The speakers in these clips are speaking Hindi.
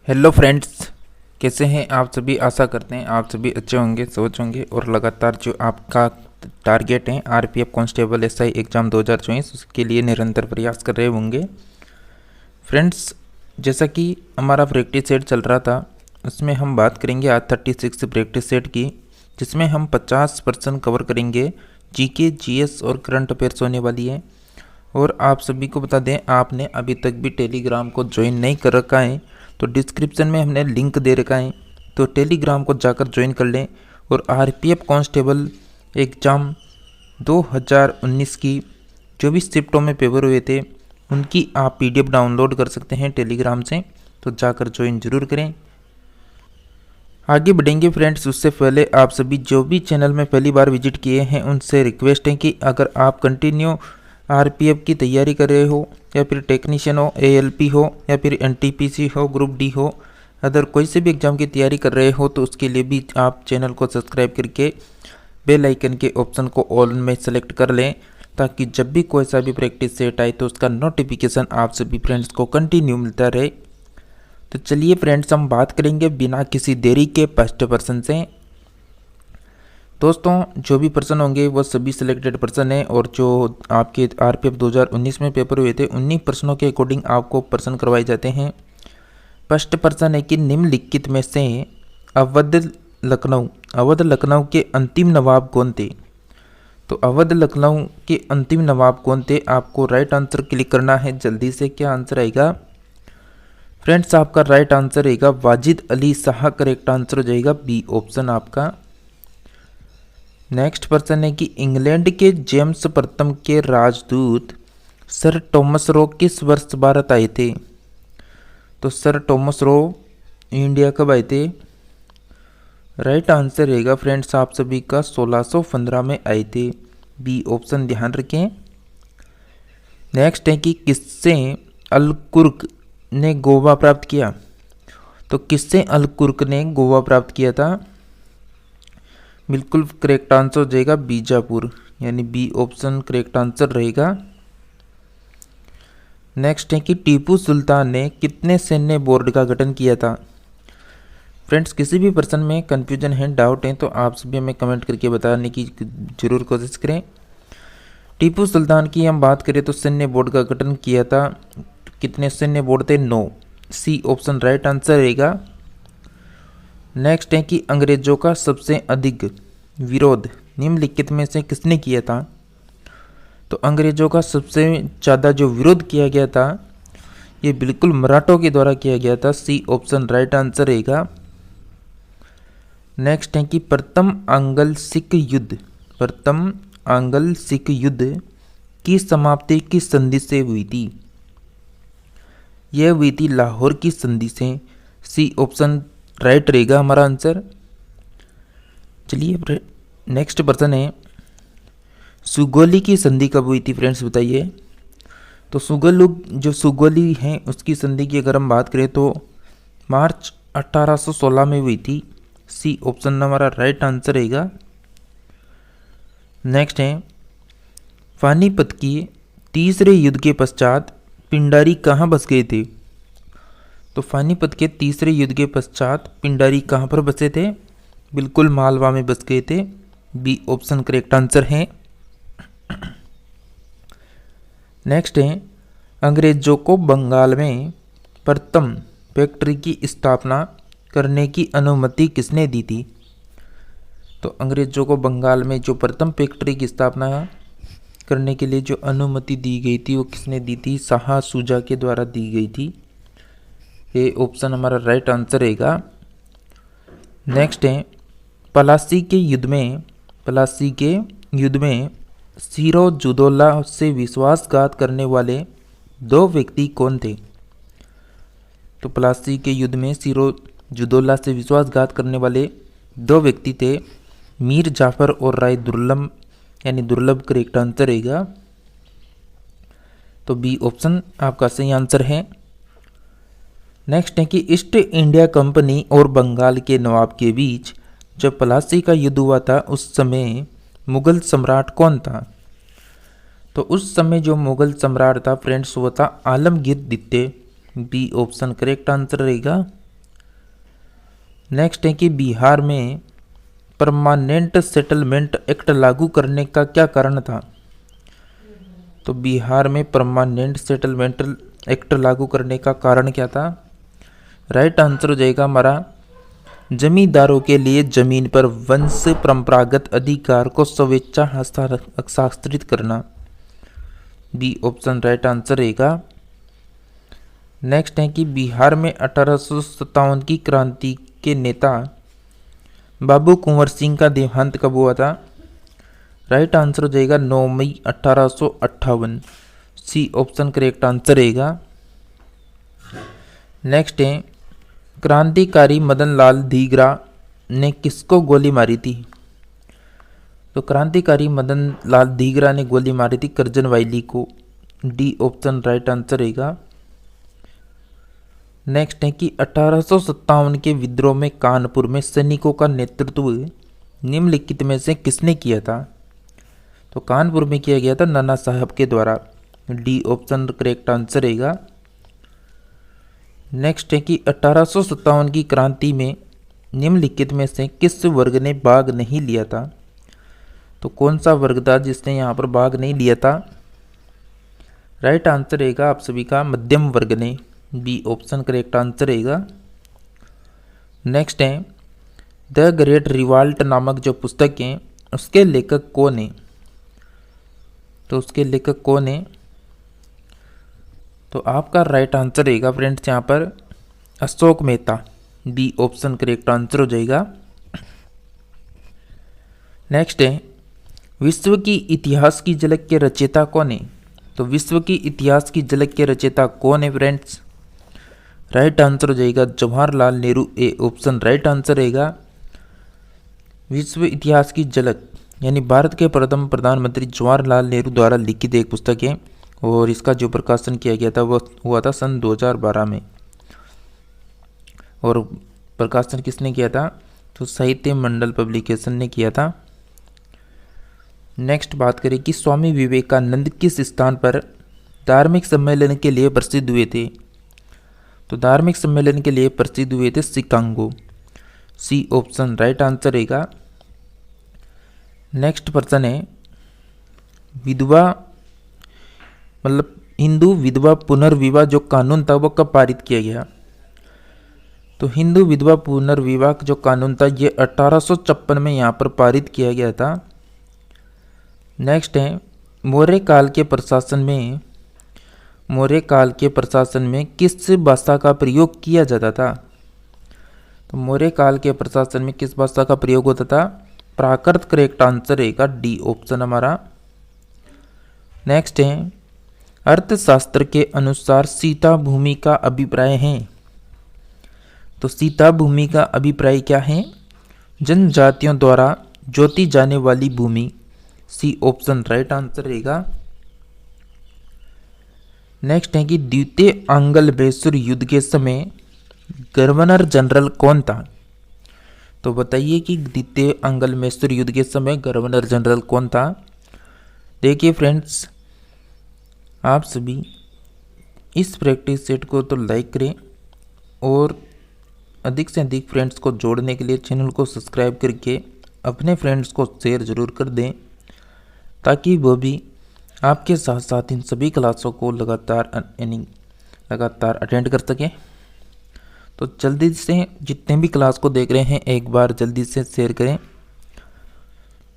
हेलो फ्रेंड्स, कैसे हैं आप सभी। आशा करते हैं आप सभी अच्छे होंगे, सोच होंगे और लगातार जो आपका टारगेट है आरपीएफ कांस्टेबल एसआई एग्ज़ाम 2024 उसके लिए निरंतर प्रयास कर रहे होंगे। फ्रेंड्स, जैसा कि हमारा प्रैक्टिस सेट चल रहा था उसमें हम बात करेंगे आज 36 प्रैक्टिस सेट की, जिसमें हम 50% कवर करेंगे। जीके, जीएस और करंट अफेयर्स होने वाली है। और आप सभी को बता दें, आपने अभी तक भी टेलीग्राम को ज्वाइन नहीं कर रखा है तो डिस्क्रिप्शन में हमने लिंक दे रखा है, तो टेलीग्राम को जाकर ज्वाइन कर लें। और आरपीएफ कांस्टेबल एग्ज़ाम 2019 की जो भी शिफ्टों में पेपर हुए थे उनकी आप पीडीएफ डाउनलोड कर सकते हैं टेलीग्राम से, तो जाकर ज्वाइन जरूर करें। आगे बढ़ेंगे फ्रेंड्स, उससे पहले आप सभी जो भी चैनल में पहली बार विजिट किए हैं उनसे रिक्वेस्ट है कि अगर आप कंटिन्यू आरपीएफ की तैयारी कर रहे हो या फिर टेक्नीशियन हो, एएलपी हो या फिर एनटीपीसी हो, ग्रुप डी हो, अदर कोई से भी एग्ज़ाम की तैयारी कर रहे हो तो उसके लिए भी आप चैनल को सब्सक्राइब करके बेल आइकन के ऑप्शन को ऑल में सेलेक्ट कर लें, ताकि जब भी कोई सा भी प्रैक्टिस सेट आए तो उसका नोटिफिकेशन आप सभी फ्रेंड्स को कंटिन्यू मिलता रहे। तो चलिए फ्रेंड्स, हम बात करेंगे बिना किसी देरी के फर्स्ट पर्सन से। दोस्तों, जो भी पर्सन होंगे वो सभी सिलेक्टेड पर्सन हैं और जो आपके आरपीएफ 2019 में पेपर हुए थे उन्हीं पर्सनों के अकॉर्डिंग आपको पर्सन करवाए जाते हैं। फर्स्ट पर्सन है कि निम्नलिखित में से अवध लखनऊ के अंतिम नवाब कौन थे। तो अवध लखनऊ के अंतिम नवाब कौन थे, आपको राइट आंसर क्लिक करना है जल्दी से। क्या आंसर आएगा फ्रेंड्स? आपका राइट आंसर रहेगा वाजिद अली शाह। करेक्ट आंसर हो जाएगा बी ऑप्शन आपका। नेक्स्ट पर्सन है कि इंग्लैंड के जेम्स प्रथम के राजदूत सर टॉमस रो किस वर्ष भारत आए थे। तो सर टॉमस रो इंडिया कब आए थे? राइट आंसर रहेगा फ्रेंड्स आप सभी का 1615 में आए थे। बी ऑप्शन ध्यान रखें। नेक्स्ट है कि किससे अलकुर्क ने गोवा प्राप्त किया। तो किससे अलकुर्क ने गोवा प्राप्त किया था? बिल्कुल करेक्ट आंसर हो जाएगा बीजापुर, यानी बी ऑप्शन करेक्ट आंसर रहेगा। नेक्स्ट है कि टीपू सुल्तान ने कितने सैन्य बोर्ड का गठन किया था। फ्रेंड्स, किसी भी पर्सन में कंफ्यूजन है, डाउट है तो आप सभी हमें कमेंट करके बताने की जरूर कोशिश करें। टीपू सुल्तान की हम बात करें तो सैन्य बोर्ड का गठन किया था। कितने सैन्य बोर्ड थे? 9। सी ऑप्शन राइट आंसर रहेगा। नेक्स्ट है कि अंग्रेजों का सबसे अधिक विरोध निम्नलिखित में से किसने किया था। तो अंग्रेजों का सबसे ज़्यादा जो विरोध किया गया था ये बिल्कुल मराठों के द्वारा किया गया था। सी ऑप्शन राइट आंसर रहेगा। नेक्स्ट है कि प्रथम आंग्ल सिख युद्ध की समाप्ति किस संधि से हुई थी। यह हुई थी लाहौर की संधि से। सी ऑप्शन राइट रहेगा हमारा आंसर। चलिए नेक्स्ट पर्सन है, सुगोली की संधि कब हुई थी फ्रेंड्स बताइए। तो सुगोली हैं उसकी संधि की अगर हम बात करें तो मार्च 1816 में हुई थी। सी ऑप्शन हमारा राइट आंसर रहेगा। नेक्स्ट है, पानीपत की तीसरे युद्ध के पश्चात पिंडारी कहाँ बस गए थे। तो पानीपत के तीसरे युद्ध के पश्चात पिंडारी कहाँ पर बसे थे? बिल्कुल मालवा में बस गए थे। बी ऑप्शन करेक्ट आंसर है। नेक्स्ट है, अंग्रेजों को बंगाल में प्रथम फैक्ट्री की स्थापना करने की अनुमति किसने दी थी। तो अंग्रेजों को बंगाल में जो प्रथम फैक्ट्री की स्थापना करने के लिए जो अनुमति दी गई थी वो किसने दी थी? शाह शुजा के द्वारा दी गई थी। ये ऑप्शन हमारा राइट आंसर रहेगा। नेक्स्ट है, प्लासी के युद्ध में सिरोजुदौला से विश्वासघात करने वाले 2 व्यक्ति कौन थे। तो प्लासी के युद्ध में सिरोजुदौला से विश्वासघात करने वाले 2 व्यक्ति थे, मीर जाफर और राय दुर्लभ, यानी दुर्लभ करेक्ट आंसर रहेगा। तो बी ऑप्शन आपका सही आंसर है। नेक्स्ट है कि ईस्ट इंडिया कंपनी और बंगाल के नवाब के बीच जब प्लासी का युद्ध हुआ था उस समय मुगल सम्राट कौन था। तो उस समय जो मुगल सम्राट था फ्रेंड्स वो था आलमगीर द्वितीय। बी ऑप्शन करेक्ट आंसर रहेगा। नेक्स्ट है कि बिहार में परमानेंट सेटलमेंट एक्ट लागू करने का क्या कारण था। तो बिहार में परमानेंट सेटलमेंट एक्ट लागू करने का कारण क्या था। राइट आंसर हो जाएगा हमारा जमींदारों के लिए जमीन पर वंश परंपरागत अधिकार को स्वेच्छा हस्ताक्षरित करना। बी ऑप्शन राइट आंसर रहेगा। नेक्स्ट है कि बिहार में 1857 की क्रांति के नेता बाबू कुंवर सिंह का देहांत कब हुआ था। राइट आंसर हो जाएगा 9 मई 1858। सी ऑप्शन करेक्ट आंसर रहेगा। नेक्स्ट है क्रांतिकारी मदन लाल धीगरा ने किसको गोली मारी थी। तो क्रांतिकारी मदन लाल धीगरा ने गोली मारी थी करजन वायली को। डी ऑप्शन राइट आंसर रहेगा। नेक्स्ट है कि 1857 के विद्रोह में कानपुर में सैनिकों का नेतृत्व निम्नलिखित में से किसने किया था। तो कानपुर में किया गया था नाना साहब के द्वारा। डी ऑप्शन करेक्ट आंसर रहेगा। नेक्स्ट है कि 1857 की क्रांति में निम्नलिखित में से किस वर्ग ने भाग नहीं लिया था। तो कौन सा वर्ग था जिसने यहाँ पर भाग नहीं लिया था। राइट आंसर रहेगा आप सभी का मध्यम वर्ग ने। बी ऑप्शन करेक्ट आंसर रहेगा। नेक्स्ट है द ग्रेट रिवाल्ट नामक जो पुस्तक है उसके लेखक कौन है। तो उसके लेखक कौन है। तो आपका राइट आंसर रहेगा फ्रेंड्स यहाँ पर Ashok Mehta. D option correct answer हो जाएगा। नेक्स्ट है विश्व की इतिहास की झलक के रचयिता कौन है। तो विश्व की इतिहास की झलक के रचयिता कौन है फ्रेंड्स। राइट आंसर हो जाएगा Jawaharlal Nehru. A option right answer रहेगा। विश्व इतिहास की झलक यानी भारत के प्रथम प्रधानमंत्री जवाहरलाल नेहरू द्वारा लिखित एक पुस्तक है और इसका जो प्रकाशन किया गया था वो हुआ था सन 2012 में। और प्रकाशन किसने किया था। तो साहित्य मंडल पब्लिकेशन ने किया था। नेक्स्ट बात करें कि स्वामी विवेकानंद किस स्थान पर धार्मिक सम्मेलन के लिए प्रसिद्ध हुए थे। तो धार्मिक सम्मेलन के लिए प्रसिद्ध हुए थे Chicago. C option right answer रहेगा। नेक्स्ट प्रश्न है विधवा मतलब हिंदू विधवा पुनर्विवाह जो कानून था वो कब पारित किया गया। तो हिंदू विधवा पुनर्विवाह जो कानून था ये 1856 में यहाँ पर पारित किया गया था। नेक्स्ट है मौर्य काल के प्रशासन में किस भाषा का प्रयोग किया जाता था। तो मौर्य काल के प्रशासन में किस भाषा का प्रयोग होता था। प्राकृत करेक्ट आंसर रहेगा। डी ऑप्शन हमारा। नेक्स्ट है अर्थशास्त्र के अनुसार सीता भूमि का अभिप्राय है। तो सीता भूमि का अभिप्राय क्या है। जनजातियों द्वारा जोती जाने वाली भूमि। सी ऑप्शन राइट आंसर रहेगा। नेक्स्ट है कि द्वितीय आंग्ल मैसूर युद्ध के समय गवर्नर जनरल कौन था। तो बताइए कि द्वितीय आंग्ल मैसूर युद्ध के समय गवर्नर जनरल कौन था। देखिए फ्रेंड्स आप सभी इस प्रैक्टिस सेट को तो लाइक करें और अधिक से अधिक फ्रेंड्स को जोड़ने के लिए चैनल को सब्सक्राइब करके अपने फ्रेंड्स को शेयर ज़रूर कर दें ताकि वो भी आपके साथ साथ इन सभी क्लासों को लगातार अटेंड कर सकें। तो जल्दी से जितने भी क्लास को देख रहे हैं एक बार जल्दी से शेयर करें।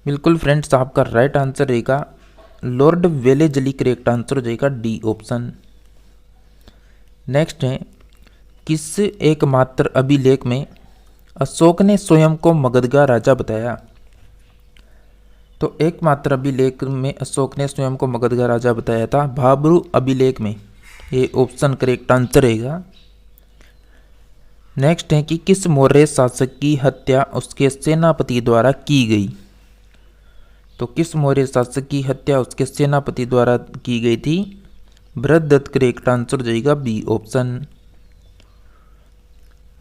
बिल्कुल फ्रेंड्स आपका राइट आंसर रहेगा लॉर्ड वेलेजली करेक्ट आंसर हो जाएगा। D option. नेक्स्ट है किस एकमात्र अभिलेख में अशोक ने स्वयं को मगध का राजा बताया। तो एकमात्र अभिलेख में अशोक ने स्वयं को मगध का राजा बताया था भाब्रू अभिलेख में। ये ऑप्शन करेक्ट आंसर रहेगा। नेक्स्ट है कि किस मौर्य शासक की हत्या उसके सेनापति द्वारा की गई। तो किस मौर्य शासक की हत्या उसके सेनापति द्वारा की गई थी। बृहदत्त करेक्ट आंसर हो जाएगा। B option.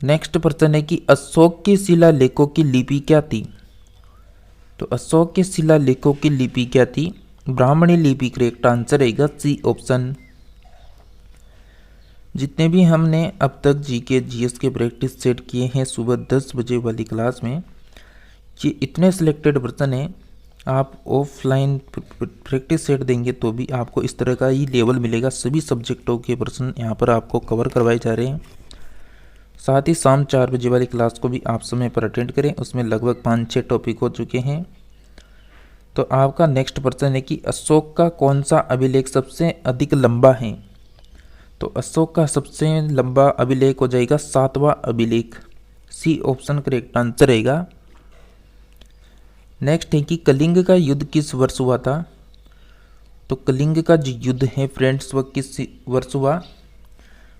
नेक्स्ट प्रश्न है कि अशोक के शिलालेखों की लिपि क्या थी। तो अशोक के शिलालेखों की लिपि क्या थी। ब्राह्मणी लिपि करेक्ट आंसर रहेगा। C option. जितने भी हमने अब तक जीके जीएस के प्रैक्टिस सेट किए हैं सुबह 10 बजे वाली क्लास में, ये इतने सिलेक्टेड पर्सन हैं। आप ऑफलाइन प्रैक्टिस सेट देंगे तो भी आपको इस तरह का ही लेवल मिलेगा। सभी सब्जेक्टों के पर्सन यहाँ पर आपको कवर करवाए जा रहे हैं। साथ ही शाम 4 बजे वाली क्लास को भी आप समय पर अटेंड करें, उसमें लगभग 5-6 टॉपिक हो चुके हैं। तो आपका नेक्स्ट प्रश्न है कि अशोक का कौन सा अभिलेख सबसे अधिक लंबा है। तो अशोक का सबसे लंबा अभिलेख हो जाएगा 7वां अभिलेख। सी ऑप्शन करेक्ट आंसर रहेगा। नेक्स्ट है कि कलिंग का युद्ध किस वर्ष हुआ था। तो कलिंग का जो युद्ध है फ्रेंड्स वह किस वर्ष हुआ।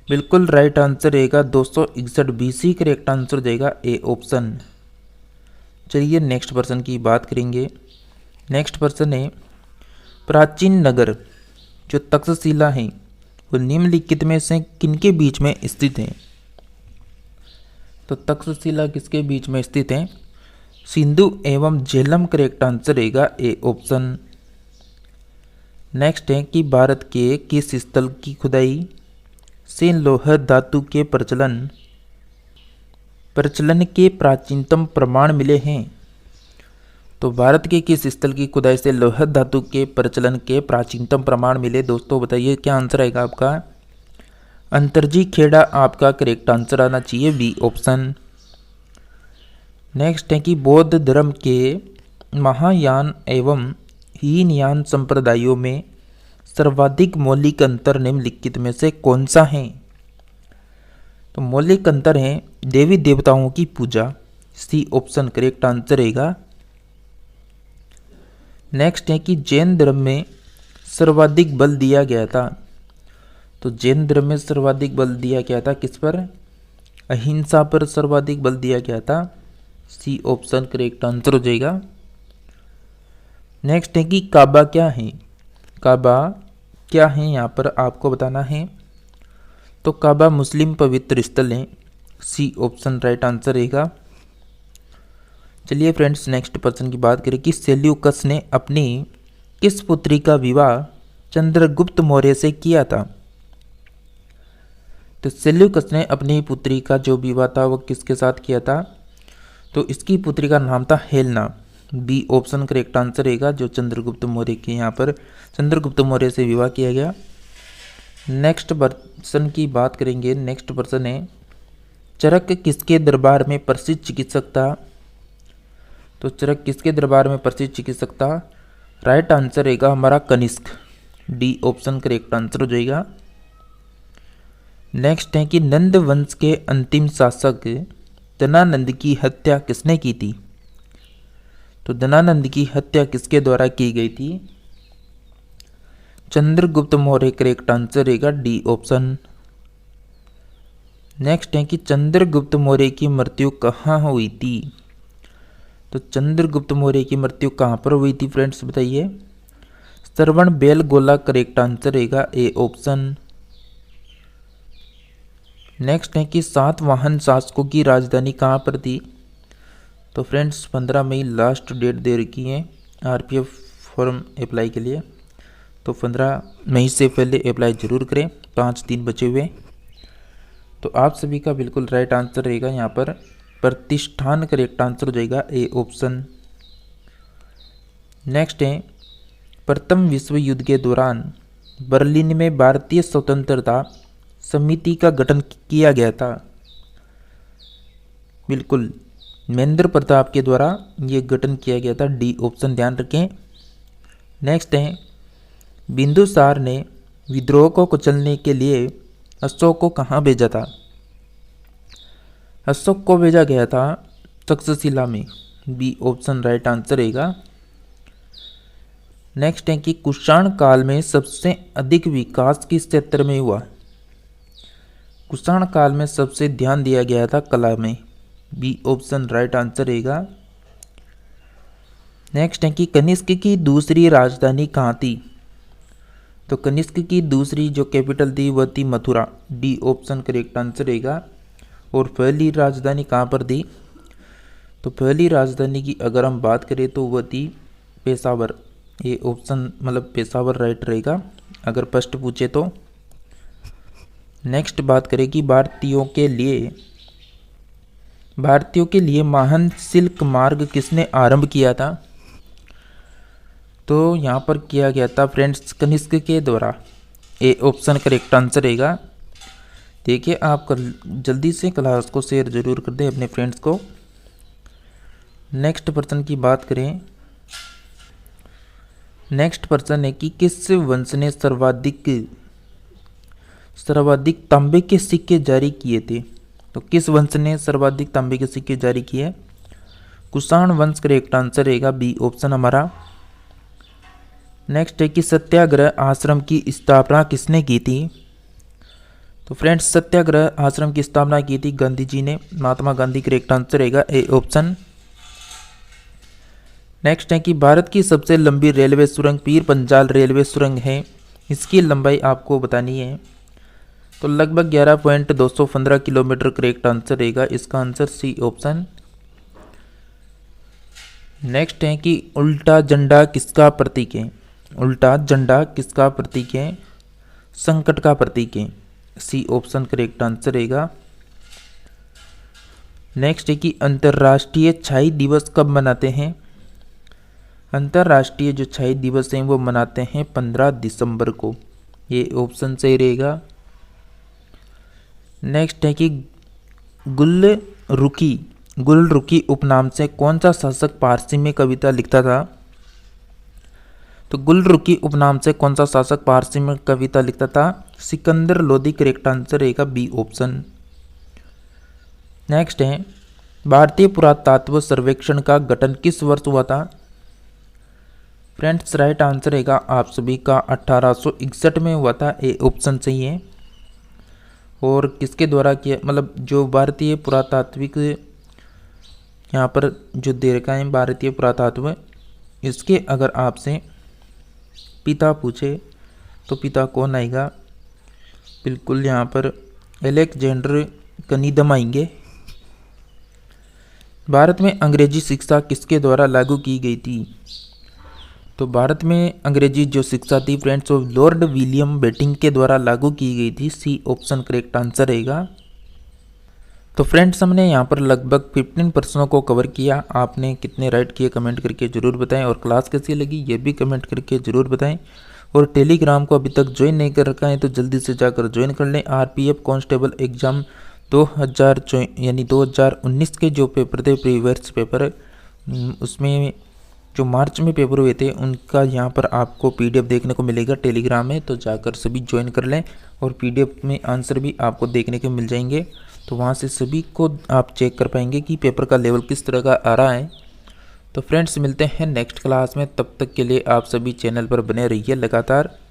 बिल्कुल राइट आंसर रहेगा 261 BC करेक्ट आंसर हो जाएगा ए ऑप्शन। चलिए नेक्स्ट पर्सन की बात करेंगे। नेक्स्ट पर्सन है प्राचीन नगर जो तक्षशिला है वो निम्नलिखित में से किनके बीच में स्थित है। तो तक्षशिला किसके बीच में स्थित है। सिंधु एवं झेलम करेक्ट आंसर रहेगा ए ऑप्शन। नेक्स्ट है कि भारत के किस स्थल की खुदाई से लौह धातु के प्रचलन के प्राचीनतम प्रमाण मिले हैं। तो भारत के किस स्थल की खुदाई से लौह धातु के प्रचलन के प्राचीनतम प्रमाण मिले। दोस्तों बताइए क्या आंसर आएगा आपका। अंतरजी खेड़ा आपका करेक्ट आंसर आना चाहिए बी ऑप्शन। नेक्स्ट है कि बौद्ध धर्म के महायान एवं हीनयान संप्रदायों में सर्वाधिक मौलिक अंतर निम्नलिखित में से कौन सा है। तो मौलिक अंतर है देवी देवताओं की पूजा। सी ऑप्शन करेक्ट आंसर रहेगा। नेक्स्ट है कि जैन धर्म में सर्वाधिक बल दिया गया था। तो जैन धर्म में सर्वाधिक बल दिया गया था किस पर। अहिंसा पर सर्वाधिक बल दिया गया था। सी ऑप्शन करेक्ट आंसर हो जाएगा। नेक्स्ट है कि काबा क्या है। काबा क्या है यहाँ पर आपको बताना है। तो काबा मुस्लिम पवित्र स्थल है। सी ऑप्शन राइट आंसर रहेगा। चलिए फ्रेंड्स नेक्स्ट पर्सन की बात करें कि सेल्यूकस ने अपनी किस पुत्री का विवाह चंद्रगुप्त मौर्य से किया था। तो सेल्यूकस ने अपनी पुत्री का जो विवाह था वो किसके साथ किया था। तो इसकी पुत्री का नाम था Helena. B option correct answer रहेगा। जो चंद्रगुप्त मौर्य के यहाँ पर चंद्रगुप्त मौर्य से विवाह किया गया। नेक्स्ट पर्सन की बात करेंगे। नेक्स्ट पर्सन है चरक किसके दरबार में प्रसिद्ध चिकित्सक था। तो चरक किसके दरबार में प्रसिद्ध चिकित्सक था। राइट आंसर रहेगा हमारा Kanishka. D option correct answer हो जाएगा। नेक्स्ट है कि नंद वंश के अंतिम शासक धनानंद की हत्या किसने की थी। तो धनानंद की हत्या किसके द्वारा की गई थी। चंद्रगुप्त मौर्य करेक्ट आंसर रहेगा डी ऑप्शन। नेक्स्ट है कि चंद्रगुप्त मौर्य की मृत्यु कहाँ हुई थी। तो चंद्रगुप्त मौर्य की मृत्यु कहाँ पर हुई थी फ्रेंड्स बताइए। श्रवण बेलगोला करेक्ट आंसर रहेगा ए ऑप्शन। नेक्स्ट है कि सातवाहन शासकों की राजधानी कहाँ पर थी। तो फ्रेंड्स 15 मई लास्ट डेट दे रखी है आरपीएफ फॉर्म अप्लाई के लिए। तो 15 मई से पहले अप्लाई जरूर करें। 5 दिन बचे हुए। तो आप सभी का बिल्कुल राइट आंसर रहेगा यहाँ पर प्रतिष्ठान करेक्ट आंसर हो जाएगा ए ऑप्शन। नेक्स्ट है प्रथम विश्व युद्ध के दौरान बर्लिन में भारतीय स्वतंत्रता समिति का गठन किया गया था। बिल्कुल महेंद्र प्रताप के द्वारा ये गठन किया गया था। डी ऑप्शन ध्यान रखें। नेक्स्ट है बिंदुसार ने विद्रोह को कुचलने के लिए अशोक को कहाँ भेजा था। अशोक को भेजा गया था तक्षशिला में। बी ऑप्शन राइट आंसर रहेगा। नेक्स्ट है कि कुषाण काल में सबसे अधिक विकास किस क्षेत्र में हुआ। कुषाण काल में सबसे ध्यान दिया गया था कला में। बी ऑप्शन राइट आंसर रहेगा। नेक्स्ट है कि कनिष्क की दूसरी राजधानी कहाँ थी। तो कनिष्क की दूसरी जो कैपिटल थी वह थी Mathura. D option correct answer रहेगा। और पहली राजधानी कहाँ पर थी। तो पहली राजधानी की अगर हम बात करें तो वह थी पेशावर। ये ऑप्शन मतलब पेशावर राइट रहेगा अगर फर्स्ट पूछे तो। नेक्स्ट बात करें कि भारतीयों के लिए महान सिल्क मार्ग किसने आरंभ किया था। तो यहाँ पर किया गया था फ्रेंड्स कनिष्क के द्वारा। ए ऑप्शन करेक्ट आंसर रहेगा। देखिए आप जल्दी से क्लास को शेयर जरूर कर दें अपने फ्रेंड्स को। नेक्स्ट पर्सन की बात करें। नेक्स्ट पर्सन है कि किस वंश ने सर्वाधिक तांबे के सिक्के जारी किए थे। तो किस वंश ने सर्वाधिक तांबे के सिक्के जारी किए। कुषाण वंश करेक्ट आंसर रहेगा, बी ऑप्शन हमारा। नेक्स्ट है कि सत्याग्रह आश्रम की स्थापना किसने की थी। तो फ्रेंड्स सत्याग्रह आश्रम की स्थापना की थी गांधी जी ने, महात्मा गांधी करेक्ट आंसर रहेगा, ए ऑप्शन। नेक्स्ट है कि भारत की सबसे लंबी रेलवे सुरंग पीर पंजाल रेलवे सुरंग है, इसकी लंबाई आपको बतानी है। तो लगभग 11.215 किलोमीटर करेक्ट आंसर रहेगा, इसका आंसर सी ऑप्शन। नेक्स्ट है कि उल्टा झंडा किसका प्रतीक है। उल्टा झंडा किसका प्रतीक है। संकट का प्रतीक है, सी ऑप्शन करेक्ट आंसर रहेगा। नेक्स्ट है कि अंतर्राष्ट्रीय छाई दिवस कब मनाते हैं। अंतर्राष्ट्रीय जो छाई दिवस हैं वो मनाते हैं 15 दिसंबर को, ये ऑप्शन सही रहेगा। नेक्स्ट है कि गुलरुखी उपनाम से कौन सा शासक पारसी में कविता लिखता था। तो गुलरुखी उपनाम से कौन सा शासक पारसी में कविता लिखता था। सिकंदर लोदी करेक्ट आंसर रहेगा, बी ऑप्शन। नेक्स्ट है भारतीय पुरातत्व सर्वेक्षण का गठन किस वर्ष हुआ था। फ्रेंड्स राइट आंसर रहेगा आप सभी का 1861 में हुआ था, ए ऑप्शन सही है। और किसके द्वारा किया, मतलब जो भारतीय पुरातात्विक यहाँ पर जो दे रखा है भारतीय पुरातत्व, इसके अगर आपसे पिता पूछे तो पिता कौन आएगा। बिल्कुल यहाँ पर अलेक्जेंडर कनिदम आएंगे। भारत में अंग्रेजी शिक्षा किसके द्वारा लागू की गई थी। तो भारत में अंग्रेजी जो शिक्षा थी फ्रेंड्स वो लॉर्ड विलियम बेटिंग के द्वारा लागू की गई थी, सी ऑप्शन करेक्ट आंसर रहेगा। तो फ्रेंड्स हमने यहाँ पर लगभग 15 प्रश्नों को कवर किया। आपने कितने राइट किए कमेंट करके ज़रूर बताएं, और क्लास कैसी लगी ये भी कमेंट करके ज़रूर बताएं। और टेलीग्राम को अभी तक ज्वाइन नहीं कर रखा है तो जल्दी से जाकर ज्वाइन कर लें। आरपीएफ कांस्टेबल एग्ज़ाम 2019 के जो पेपर थे प्रीवियस पेपर, उसमें जो मार्च में पेपर हुए थे उनका यहाँ पर आपको पीडीएफ देखने को मिलेगा टेलीग्राम में, तो जाकर सभी ज्वाइन कर लें। और पीडीएफ में आंसर भी आपको देखने को मिल जाएंगे, तो वहाँ से सभी को आप चेक कर पाएंगे कि पेपर का लेवल किस तरह का आ रहा है। तो फ्रेंड्स मिलते हैं नेक्स्ट क्लास में, तब तक के लिए आप सभी चैनल पर बने रहिए लगातार।